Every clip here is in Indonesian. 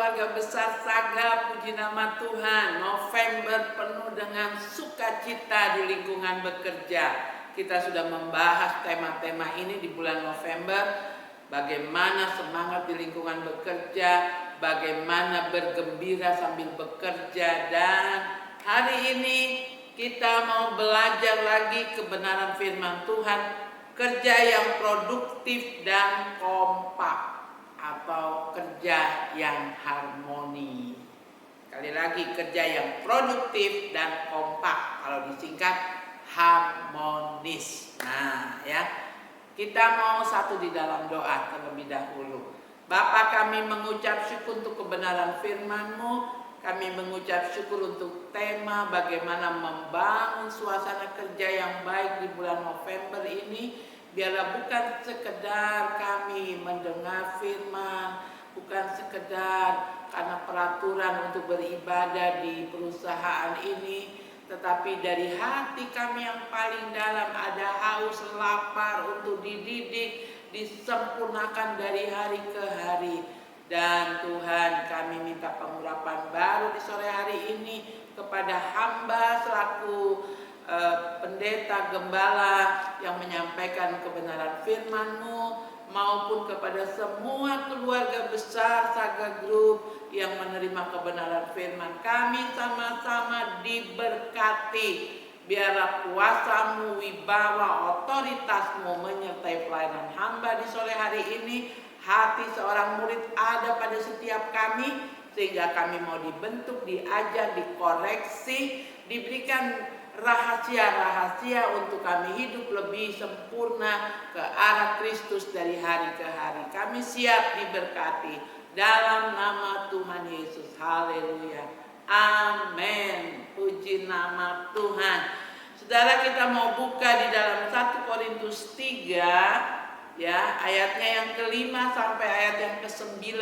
keluarga besar Saga, puji nama Tuhan. November penuh dengan sukacita di lingkungan bekerja. Kita sudah membahas tema-tema ini di bulan November. Bagaimana semangat di lingkungan bekerja, bagaimana bergembira sambil bekerja. Dan hari ini kita mau belajar lagi kebenaran firman Tuhan, kerja yang produktif dan kompak atau kerja yang harmoni. Sekali lagi, kerja yang produktif dan kompak, kalau disingkat harmonis. Nah ya, kita mau satu di dalam doa terlebih dahulu. Bapa, kami mengucap syukur untuk kebenaran firman-Mu. Kami mengucap syukur untuk tema bagaimana membangun suasana kerja yang baik di bulan November ini. Biarlah bukan sekedar kami mendengar firman, bukan sekedar karena peraturan untuk beribadah di perusahaan ini, tetapi dari hati kami yang paling dalam ada haus lapar untuk dididik, disempurnakan dari hari ke hari. Dan Tuhan, kami minta pengurapan baru di sore hari ini kepada hamba selaku pendeta gembala yang menyampaikan kebenaran firman-Mu, maupun kepada semua keluarga besar Saga Group yang menerima kebenaran firman. Kami sama-sama diberkati. Biarlah kuasa-Mu, wibawa, otoritas-Mu menyertai pelayanan hamba di sore hari ini. Hati seorang murid ada pada setiap kami, sehingga kami mau dibentuk, diajar, dikoreksi, diberikan rahasia-rahasia untuk kami hidup lebih sempurna ke arah Kristus dari hari ke hari. Kami siap diberkati dalam nama Tuhan Yesus. Haleluya. Amin. Puji nama Tuhan. Saudara, kita mau buka di dalam 1 Korintus 3 ya, ayatnya yang ke-5 sampai ayat yang ke-9.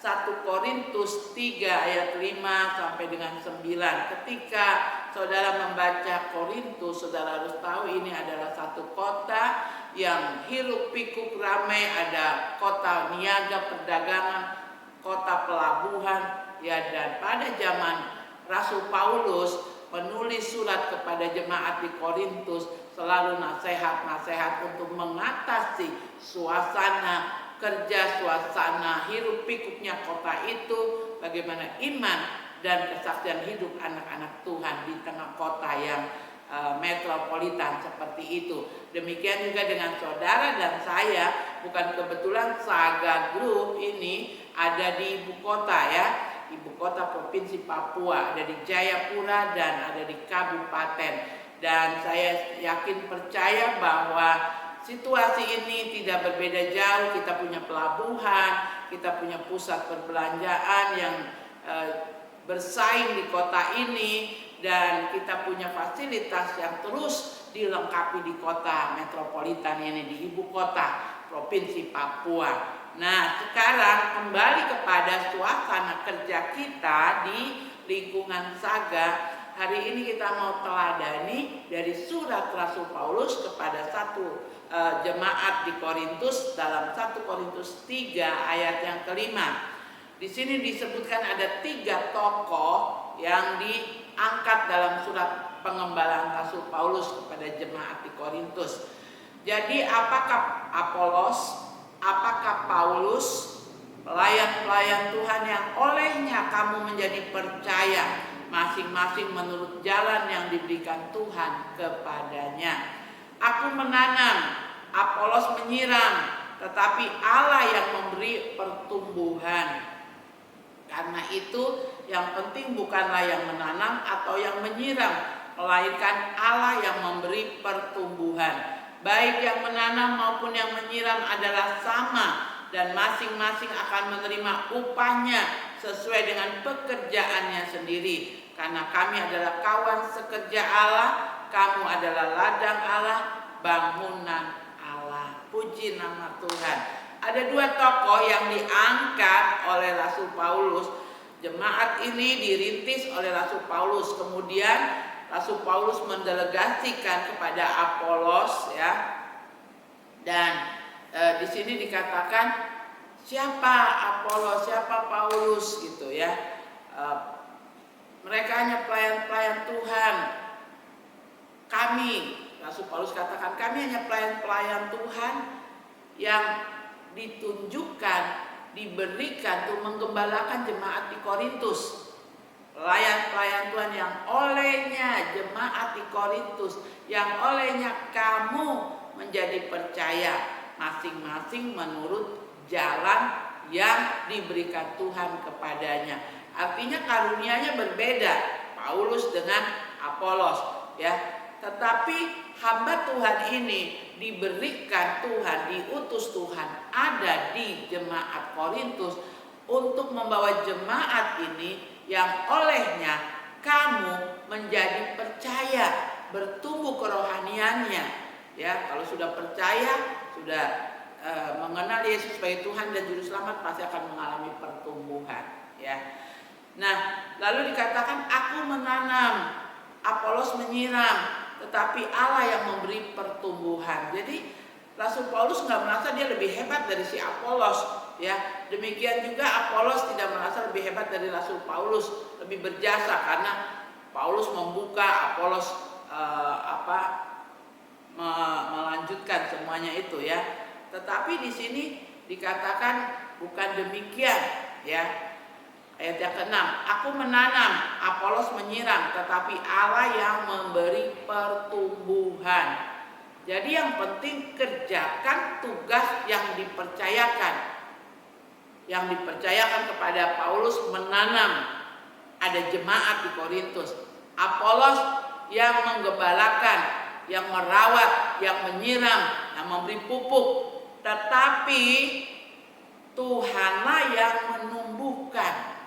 1 Korintus 3 ayat 5 sampai dengan 9. Ketika saudara membaca Korintus, saudara harus tahu ini adalah satu kota yang hiruk pikuk ramai, ada kota niaga perdagangan, kota pelabuhan ya. Dan pada zaman Rasul Paulus menulis surat kepada jemaat di Korintus, selalu nasihat-nasihat untuk mengatasi suasana kerja, suasana hiruk pikuknya kota itu, bagaimana iman dan kesaksian hidup anak-anak Tuhan di tengah kota yang metropolitan seperti itu. Demikian juga dengan saudara dan saya. Bukan kebetulan Saga Group ini ada di ibu kota ya, ibu kota provinsi Papua, ada di Jayapura dan ada di kabupaten. Dan saya yakin percaya bahwa situasi ini tidak berbeda jauh. Kita punya pelabuhan, kita punya pusat perbelanjaan yang bersaing di kota ini, dan kita punya fasilitas yang terus dilengkapi di kota metropolitan ini, di ibu kota provinsi Papua. Nah, sekarang kembali kepada suasana kerja kita di lingkungan Saga. Hari ini kita mau teladani dari surat Rasul Paulus kepada satu jemaat di Korintus dalam 1 Korintus 3 ayat yang ke-5. Di sini disebutkan ada 3 tokoh yang diangkat dalam surat pengembalaan Rasul Paulus kepada jemaat di Korintus. Jadi apakah Apolos, apakah Paulus, pelayan-pelayan Tuhan yang olehnya kamu menjadi percaya, masing-masing menurut jalan yang diberikan Tuhan kepadanya. Aku menanam, Apolos menyiram, tetapi Allah yang memberi pertumbuhan. Karena itu yang penting bukanlah yang menanam atau yang menyiram, melainkan Allah yang memberi pertumbuhan. Baik yang menanam maupun yang menyiram adalah sama, dan masing-masing akan menerima upahnya sesuai dengan pekerjaannya sendiri. Karena kami adalah kawan sekerja Allah, kamu adalah ladang Allah, bangunan Allah. Puji nama Tuhan. Ada 2 tokoh yang diangkat oleh Rasul Paulus. Jemaat ini dirintis oleh Rasul Paulus. Kemudian Rasul Paulus mendelegasikan kepada Apolos ya. Dan di sini dikatakan siapa Apolos, siapa Paulus gitu ya. Mereka hanya pelayan-pelayan Tuhan. Kami, Rasul Paulus katakan, kami hanya pelayan-pelayan Tuhan yang ditunjukkan, diberikan untuk menggembalakan jemaat di Korintus. Pelayan-pelayan Tuhan yang olehnya jemaat di Korintus, yang olehnya kamu menjadi percaya masing-masing menurut jalan yang diberikan Tuhan kepadanya. Artinya karunianya berbeda, Paulus dengan Apolos ya. Tetapi hamba Tuhan ini diberikan Tuhan, diutus Tuhan ada di jemaat Korintus untuk membawa jemaat ini yang olehnya kamu menjadi percaya, bertumbuh kerohaniannya ya. Kalau sudah percaya, sudah mengenal Yesus sebagai Tuhan dan Juru Selamat, pasti akan mengalami pertumbuhan ya. Nah, lalu dikatakan aku menanam, Apolos menyiram, tetapi Allah yang memberi pertumbuhan. Jadi Rasul Paulus nggak merasa dia lebih hebat dari si Apolos ya. Demikian juga Apolos tidak merasa lebih hebat dari Rasul Paulus, lebih berjasa karena Paulus membuka, Apolos melanjutkan semuanya itu ya. Tetapi di sini dikatakan bukan demikian ya. Ayat yang ke-6, aku menanam, Apolos menyiram, tetapi Allah yang memberi pertumbuhan. Jadi yang penting kerjakan tugas yang dipercayakan. Yang dipercayakan kepada Paulus menanam, ada jemaat di Korintus. Apolos yang menggembalakan, yang merawat, yang menyiram, yang memberi pupuk. Tetapi Tuhanlah yang menumbuhkan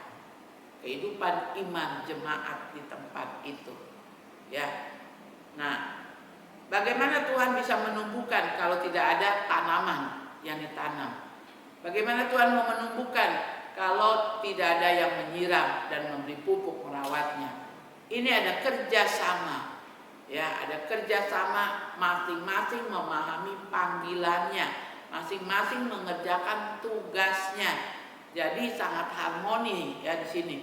kehidupan iman jemaat di tempat itu ya. Nah, bagaimana Tuhan bisa menumbuhkan kalau tidak ada tanaman yang ditanam? Bagaimana Tuhan mau menumbuhkan kalau tidak ada yang menyiram dan memberi pupuk merawatnya? Ini ada kerjasama ya, ada kerjasama, masing-masing memahami panggilannya, masing-masing mengerjakan tugasnya. Jadi sangat harmoni ya di sini.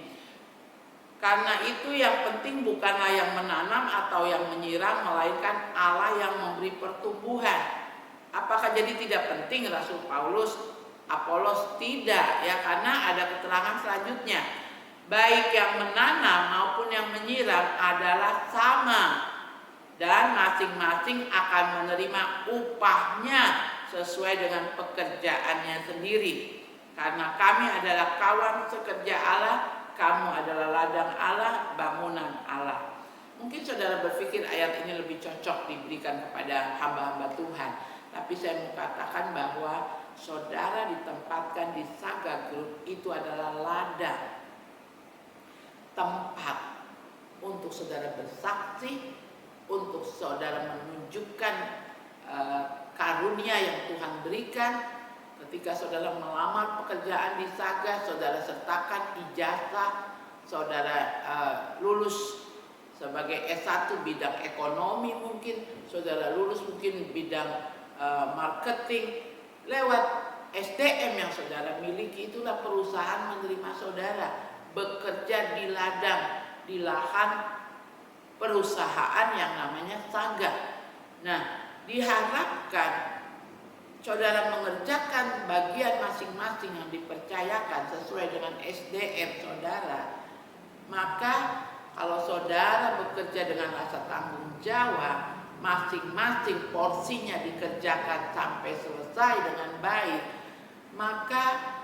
Karena itu yang penting bukanlah yang menanam atau yang menyiram, melainkan Allah yang memberi pertumbuhan. Apakah jadi tidak penting Rasul Paulus, Apolos? Tidak ya, karena ada keterangan selanjutnya. Baik yang menanam maupun yang menyiram adalah sama, dan masing-masing akan menerima upahnya sesuai dengan pekerjaannya sendiri. Karena kami adalah kawan sekerja Allah, kamu adalah ladang Allah, bangunan Allah. Mungkin saudara berpikir ayat ini lebih cocok diberikan kepada hamba-hamba Tuhan. Tapi saya mau katakan bahwa saudara ditempatkan di Saga Group itu adalah ladang, tempat untuk saudara bersaksi, untuk saudara menunjukkan karunia yang Tuhan berikan. Ketika saudara melamar pekerjaan di Saga, saudara sertakan ijazah, saudara lulus sebagai S1 bidang ekonomi, mungkin saudara lulus mungkin bidang marketing. Lewat SDM yang saudara miliki, itulah perusahaan menerima saudara bekerja di ladang, di lahan perusahaan yang namanya Saga. Nah, diharapkan saudara mengerjakan bagian masing-masing yang dipercayakan sesuai dengan SDM saudara. Maka kalau saudara bekerja dengan rasa tanggung jawab, masing-masing porsinya dikerjakan sampai selesai dengan baik, maka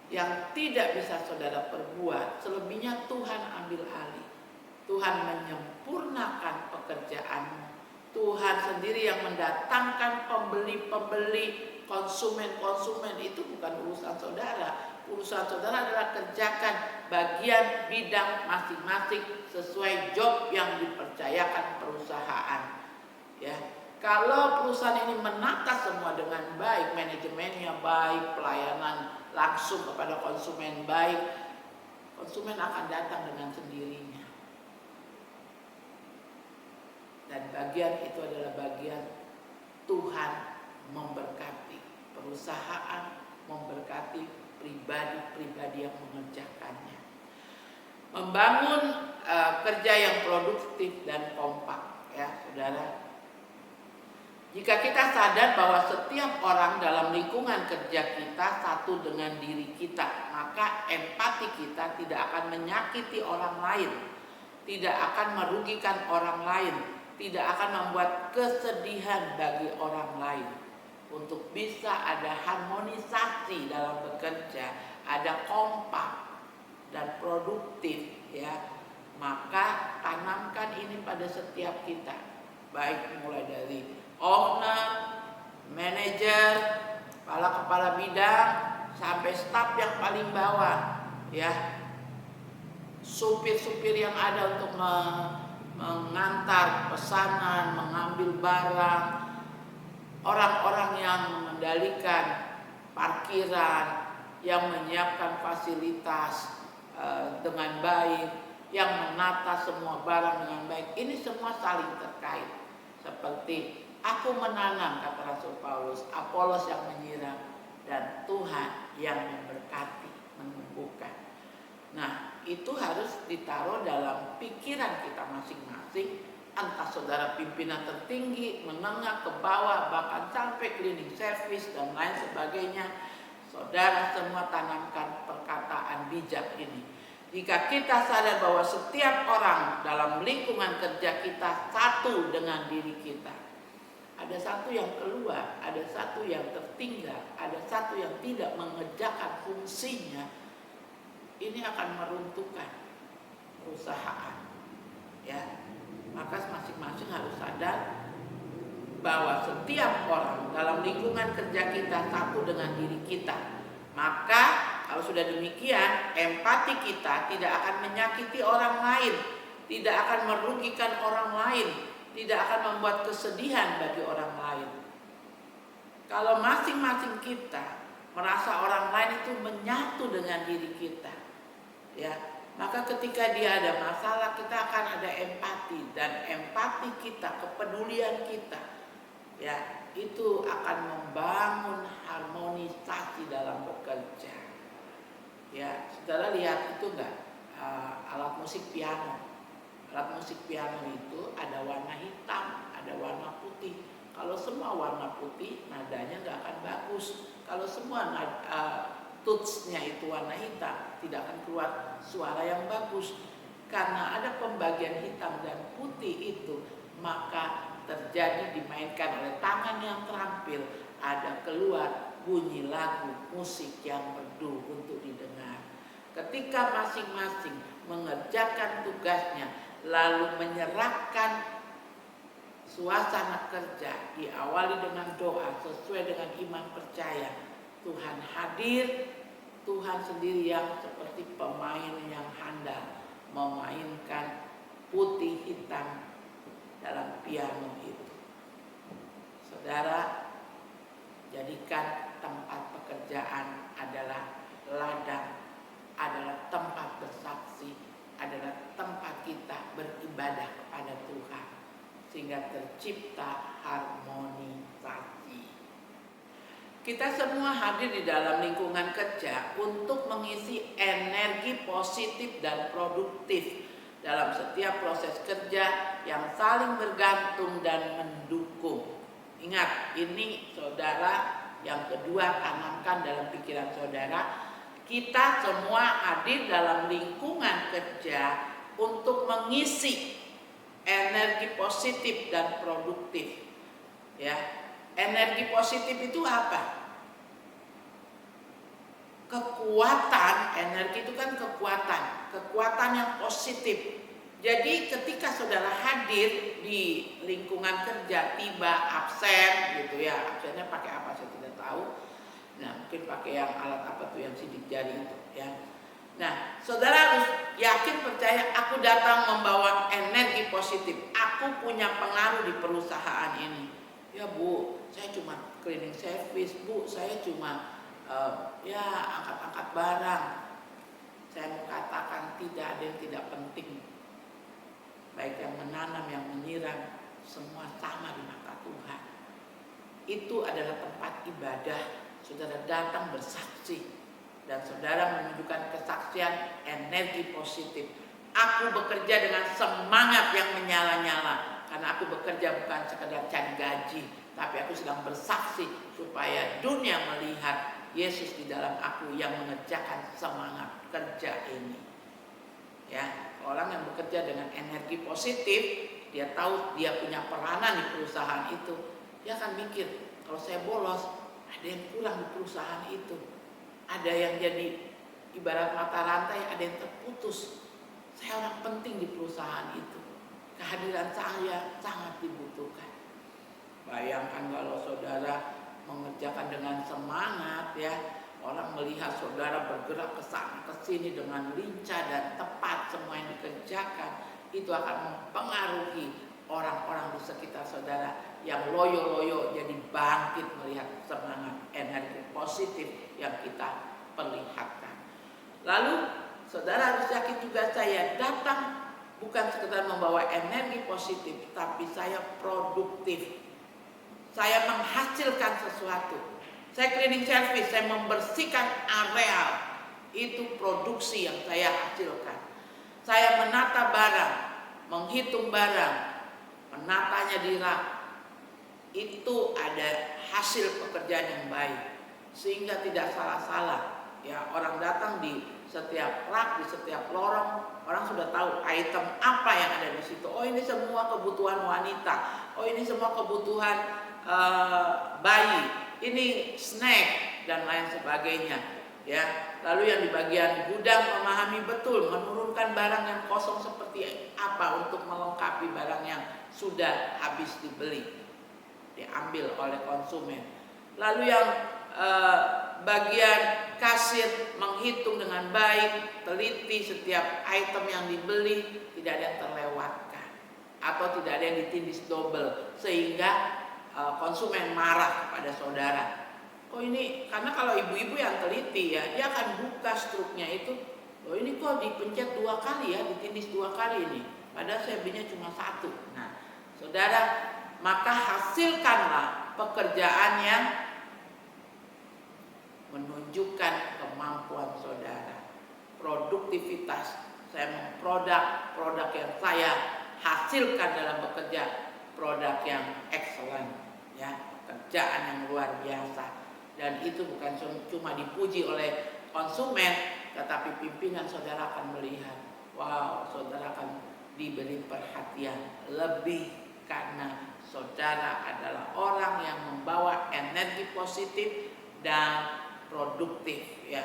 yang tidak bisa saudara perbuat, selebihnya Tuhan ambil alih. Tuhan menyempurnakan pekerjaanmu. Tuhan sendiri yang mendatangkan pembeli-pembeli, konsumen-konsumen. Itu bukan urusan saudara. Urusan saudara adalah kerjakan bagian bidang masing-masing sesuai job yang dipercayakan perusahaan. Ya, kalau perusahaan ini menata semua dengan baik, manajemennya baik, pelayanan langsung kepada konsumen baik, konsumen akan datang dengan sendirinya. Dan bagian itu adalah bagian Tuhan memberkati perusahaan, memberkati pribadi-pribadi yang mengerjakannya. Membangun kerja yang produktif dan kompak, ya saudara. Jika kita sadar bahwa setiap orang dalam lingkungan kerja kita satu dengan diri kita, maka empati kita tidak akan menyakiti orang lain, tidak akan merugikan orang lain, tidak akan membuat kesedihan bagi orang lain. Untuk bisa ada harmonisasi dalam bekerja, ada kompak dan produktif, ya, maka tanamkan ini pada setiap kita, baik mulai dari owner, manajer, kepala bidang, sampai staf yang paling bawah, ya, supir-supir yang ada untuk mengantar pesanan, mengambil barang, orang-orang yang mengendalikan parkiran, yang menyiapkan fasilitas dengan baik, yang menata semua barang dengan baik. Ini semua saling terkait. Seperti aku menanam, kata Rasul Paulus, Apolos yang menyiram, dan Tuhan yang memberkati, menumbuhkan. Nah, itu harus ditaruh dalam pikiran kita masing-masing, entah saudara pimpinan tertinggi, menengah, ke bawah, bahkan sampai cleaning service dan lain sebagainya. Saudara semua tanamkan perkataan bijak ini. Jika kita sadar bahwa setiap orang dalam lingkungan kerja kita satu dengan diri kita, ada satu yang keluar, ada satu yang tertinggal, ada satu yang tidak mengerjakan fungsinya, ini akan meruntuhkan perusahaan, ya. Maka masing-masing harus sadar bahwa setiap orang dalam lingkungan kerja kita satu dengan diri kita. Maka kalau sudah demikian, empati kita tidak akan menyakiti orang lain, tidak akan merugikan orang lain, tidak akan membuat kesedihan bagi orang lain. Kalau masing-masing kita merasa orang lain itu menyatu dengan diri kita, ya, maka ketika dia ada masalah, kita akan ada empati, dan empati kita, kepedulian kita, ya, itu akan membangun harmonisasi dalam bekerja. Ya, saudara lihat itu enggak, alat musik piano. Alat musik piano itu ada warna hitam, ada warna putih. Kalau semua warna putih, nadanya enggak akan bagus. Kalau semua tutsnya itu warna hitam, tidak akan keluar suara yang bagus. Karena ada pembagian hitam dan putih itu, maka terjadi dimainkan oleh tangan yang terampil, ada keluar bunyi lagu musik yang merdu untuk didengar. Ketika masing-masing mengerjakan tugasnya, lalu menyerahkan suasana kerja, diawali dengan doa sesuai dengan iman percaya, Tuhan hadir, Tuhan sendiri yang seperti pemain yang handal memainkan putih hitam dalam piano itu. Saudara, jadikan tempat pekerjaan adalah ladang, adalah tempat bersaksi, adalah tempat kita beribadah kepada Tuhan, sehingga tercipta harmonisasi. Kita semua hadir di dalam lingkungan kerja untuk mengisi energi positif dan produktif dalam setiap proses kerja yang saling bergantung dan mendukung. Ingat, ini saudara yang kedua, tanamkan dalam pikiran saudara. Kita semua hadir dalam lingkungan kerja untuk mengisi energi positif dan produktif. Ya, energi positif itu apa? Kekuatan, energi itu kan kekuatan yang positif. Jadi ketika saudara hadir di lingkungan kerja, tiba absen gitu ya, absennya pakai apa saya tidak tahu. Nah, mungkin pakai yang alat apa tuh yang sidik jari itu ya. Nah, saudara harus yakin, percaya, aku datang membawa energi positif. Aku punya pengaruh di perusahaan ini. Ya Bu, saya cuma cleaning service, Bu, saya cuma ya angkat-angkat barang. Saya mau katakan tidak ada yang tidak penting. Baik yang menanam, yang menyiram, semua sama di mata Tuhan. Itu adalah tempat ibadah saudara datang bersaksi dan saudara menunjukkan kesaksian energi positif. Aku bekerja dengan semangat yang menyala-nyala karena aku bekerja bukan sekedar cari gaji, tapi aku sedang bersaksi supaya dunia melihat Yesus di dalam aku yang mengerjakan semangat kerja ini. Ya, orang yang bekerja dengan energi positif, dia tahu dia punya peranan di perusahaan itu. Dia akan mikir, kalau saya bolos, ada yang kurang di perusahaan itu. Ada yang jadi ibarat mata rantai, ada yang terputus. Saya orang penting di perusahaan itu. Kehadiran saya sangat dibutuhkan. Bayangkan kalau saudara mengerjakan dengan semangat, ya, orang melihat saudara bergerak ke sana ke sini dengan lincah dan tepat semua yang dikerjakan, itu akan mempengaruhi orang-orang di sekitar saudara yang loyo-loyo jadi bangkit melihat semangat energi positif yang kita perlihatkan. Lalu saudara harus yakin juga saya datang bukan sekedar membawa energi positif, tapi saya produktif. Saya menghasilkan sesuatu. Saya cleaning service, saya membersihkan areal. Itu produksi yang saya hasilkan. Saya menata barang, menghitung barang, menatanya di rak. Itu ada hasil pekerjaan yang baik. Sehingga tidak salah-salah. Ya, orang datang di setiap rak, di setiap lorong, orang sudah tahu item apa yang ada di situ. Oh, ini semua kebutuhan wanita. Oh, ini semua kebutuhan bayi, ini snack dan lain sebagainya, ya. Lalu yang di bagian gudang memahami betul menurunkan barang yang kosong seperti apa untuk melengkapi barang yang sudah habis dibeli, diambil oleh konsumen. Lalu yang bagian kasir menghitung dengan baik, teliti setiap item yang dibeli, tidak ada yang terlewatkan atau tidak ada yang ditindis double sehingga konsumen marah kepada saudara. Oh, ini karena kalau ibu-ibu yang teliti, ya, dia akan buka struknya itu. Oh, ini kok dipencet 2 kali, ya, ditindis 2 kali ini. Padahal saya belinya cuma 1. Nah, saudara, maka hasilkanlah pekerjaan yang menunjukkan kemampuan saudara. Produktivitas. Saya produk yang saya hasilkan dalam bekerja, produk yang excellent. Ya, pekerjaan yang luar biasa, dan itu bukan cuma dipuji oleh konsumen, tetapi pimpinan saudara akan melihat, wow, saudara akan diberi perhatian lebih karena saudara adalah orang yang membawa energi positif dan produktif, ya.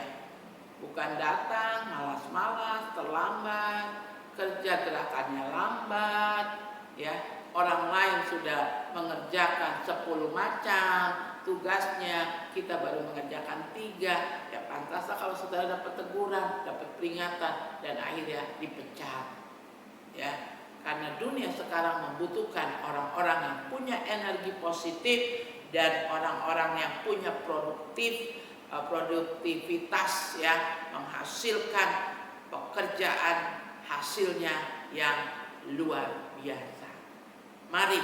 Bukan datang malas-malas, terlambat, kerja gerakannya lambat, ya. Orang lain sudah mengerjakan 10 macam tugasnya, kita baru mengerjakan 3. Ya, pantaslah kalau saudara dapat teguran, dapat peringatan, dan akhirnya dipecat. Ya, karena dunia sekarang membutuhkan orang-orang yang punya energi positif dan orang-orang yang punya produktivitas, ya, menghasilkan pekerjaan hasilnya yang luar biasa. Mari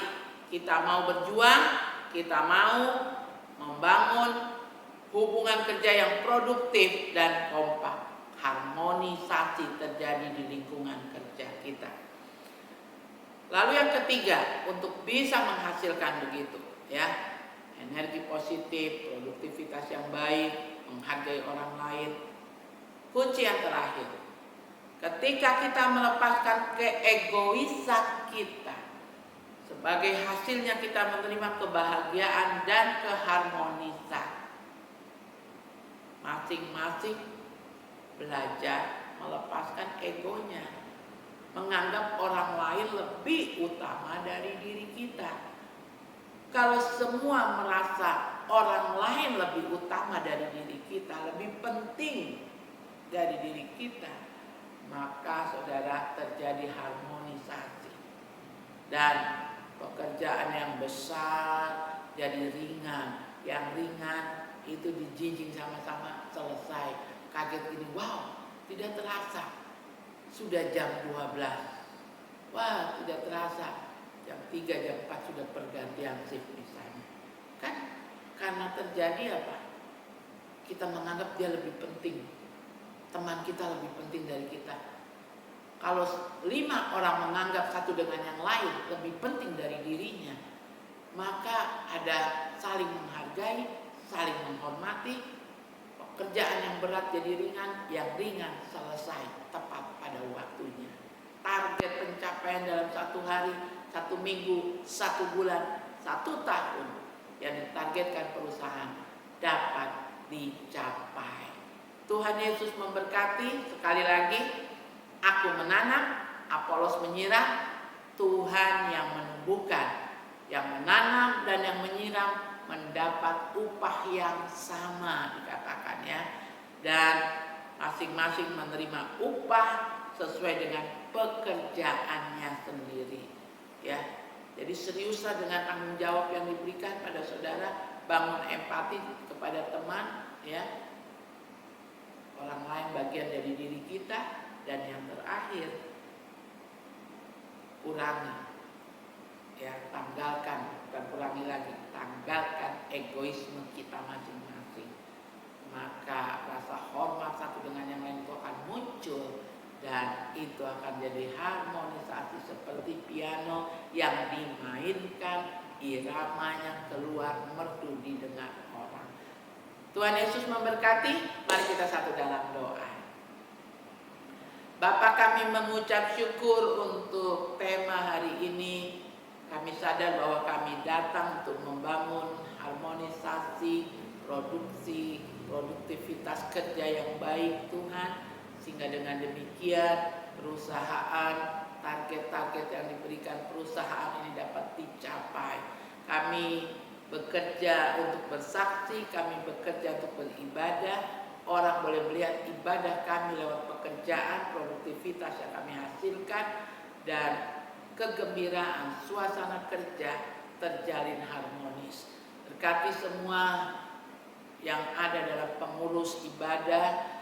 kita mau berjuang, kita mau membangun hubungan kerja yang produktif dan kompak. Harmonisasi terjadi di lingkungan kerja kita. Lalu yang ketiga, untuk bisa menghasilkan begitu, ya, energi positif, produktivitas yang baik, menghargai orang lain. Kunci yang terakhir, ketika kita melepaskan keegoisan kita, sebagai hasilnya kita menerima kebahagiaan dan keharmonisan. Masing-masing belajar melepaskan egonya, menganggap orang lain lebih utama dari diri kita. Kalau semua merasa orang lain lebih utama dari diri kita, lebih penting dari diri kita, maka saudara terjadi harmonisasi. Dan pekerjaan yang besar jadi ringan, yang ringan itu dijinjing sama-sama selesai. Kaget gini, wow, tidak terasa sudah jam 12. Wah, tidak terasa jam 3, jam 4 sudah pergantian shift misalnya. Kan karena terjadi apa? kita menganggap dia lebih penting, teman kita lebih penting dari kita. Kalau 5 orang menganggap satu dengan yang lain lebih penting dari dirinya, maka ada saling menghargai, saling menghormati, pekerjaan yang berat jadi ringan, yang ringan selesai tepat pada waktunya. Target pencapaian dalam 1 hari, 1 minggu, 1 bulan, 1 tahun yang ditargetkan perusahaan dapat dicapai. Tuhan Yesus memberkati. Sekali lagi, aku menanam, Apolos menyiram, Tuhan yang menumbuhkan. Yang menanam dan yang menyiram mendapat upah yang sama, dikatakan ya. Dan masing-masing menerima upah sesuai dengan pekerjaannya sendiri ya. Jadi seriuslah dengan tanggung jawab yang diberikan pada saudara, bangun empati kepada teman ya. Orang lain bagian dari diri kita. Dan yang terakhir, kurangi ya, tanggalkan, bukan kurangi lagi, tanggalkan egoisme kita masing-masing. Maka rasa hormat satu dengan yang lain itu akan muncul, dan itu akan jadi harmonisasi seperti piano yang dimainkan, iramanya keluar merdu didengar orang. Tuhan Yesus memberkati. Mari kita satu dalam doa. Bapa, kami mengucap syukur untuk tema hari ini. Kami sadar bahwa kami datang untuk membangun harmonisasi, produktivitas kerja yang baik Tuhan. Sehingga dengan demikian perusahaan, target-target yang diberikan perusahaan ini dapat dicapai. Kami bekerja untuk bersaksi, kami bekerja untuk beribadah. Orang boleh melihat ibadah kami lewat pekerjaan, produktivitas yang kami hasilkan, dan kegembiraan suasana kerja terjalin harmonis. Berkati semua yang ada dalam pengurus ibadah,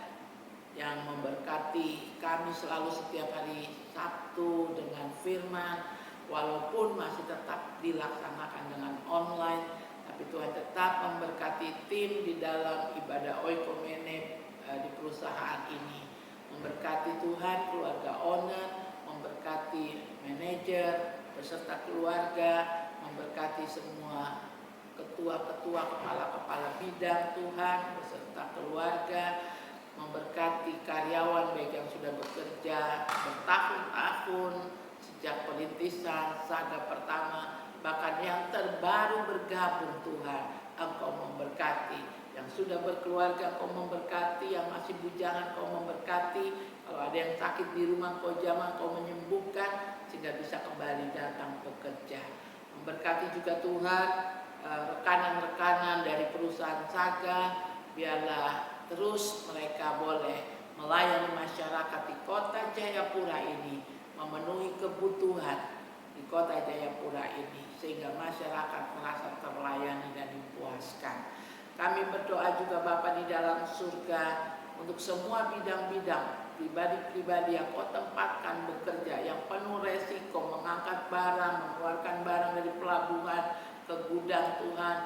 yang memberkati kami selalu setiap hari Sabtu dengan firman, walaupun masih tetap dilaksanakan dengan online. Tapi Tuhan tetap memberkati tim di dalam ibadah oikomene di perusahaan ini. Memberkati Tuhan keluarga owner, memberkati manajer beserta keluarga, memberkati semua ketua-ketua, kepala-kepala bidang Tuhan beserta keluarga, memberkati karyawan baik yang sudah bekerja bertahun-tahun sejak perintisan Saga pertama, bahkan yang terbaru bergabung. Tuhan, Engkau memberkati. Yang sudah berkeluarga, Engkau memberkati. Yang masih bujangan, Engkau memberkati. Kalau ada yang sakit di rumah, Engkau jamah, Engkau menyembuhkan sehingga bisa kembali datang bekerja. Memberkati juga Tuhan rekan-rekan dari perusahaan Saga, biarlah terus mereka boleh melayani masyarakat di kota Jayapura ini, memenuhi kebutuhan di kota Jayapura ini, sehingga masyarakat merasa terlayani dan dipuaskan. Kami berdoa juga Bapa di dalam surga untuk semua bidang-bidang pribadi-pribadi yang Kau tempatkan bekerja, yang penuh resiko, mengangkat barang, mengeluarkan barang dari pelabuhan ke gudang Tuhan,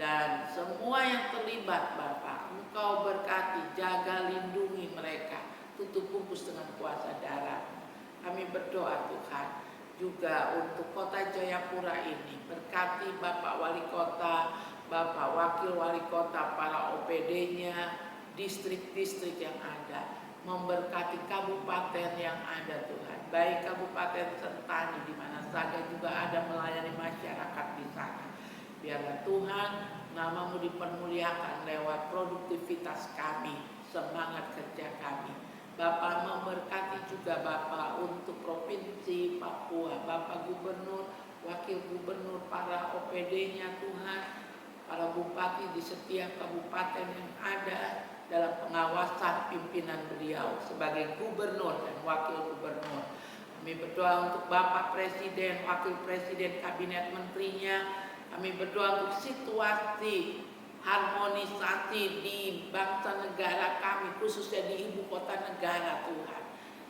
dan semua yang terlibat Bapa, Engkau berkati, jaga, lindungi mereka, tutup bungkus dengan kuasa darah. Kami berdoa Tuhan juga untuk kota Jayapura ini, berkati Bapak Wali Kota, Bapak Wakil Wali Kota, para OPD-nya, distrik-distrik yang ada, memberkati kabupaten yang ada Tuhan, baik Kabupaten Sentani di mana Saga juga ada melayani masyarakat di sana. Biarlah Tuhan nama-Mu dipermuliakan lewat produktivitas kami, semangat kerja kami. Bapak memberkati juga Bapak untuk Provinsi Papua, Bapak Gubernur, Wakil Gubernur, para OPD-nya Tuhan, para bupati di setiap kabupaten yang ada dalam pengawasan pimpinan beliau sebagai gubernur dan wakil gubernur. Kami berdoa untuk Bapak Presiden, Wakil Presiden, Kabinet Menterinya. Kami berdoa untuk situasi harmonisasi di bangsa negara kami, khususnya di ibu kota negara Tuhan.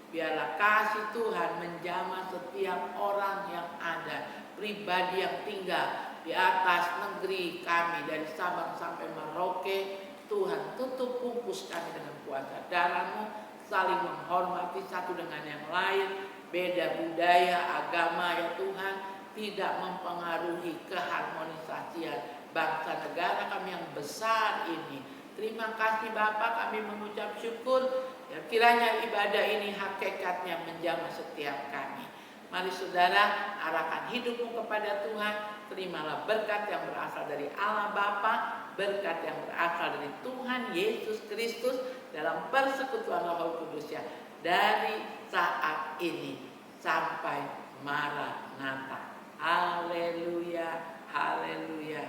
Biarlah kasih Tuhan menjamah setiap orang yang ada, pribadi yang tinggal di atas negeri kami dari Sabang sampai Merauke. Tuhan, tutup bungkus kami dengan kuasa darah-Mu, saling menghormati satu dengan yang lain, beda budaya, agama ya Tuhan, tidak mempengaruhi keharmonisasian bangsa negara kami yang besar ini. Terima kasih Bapa, kami mengucap syukur, dan kiranya ibadah ini hakikatnya menjamah setiap kami. Mari saudara, arahkan hidupmu kepada Tuhan, terimalah berkat yang berasal dari Allah Bapa, berkat yang berasal dari Tuhan Yesus Kristus dalam persekutuan Roh Kudus-Nya dari saat ini sampai Maranatha. Haleluya, haleluya,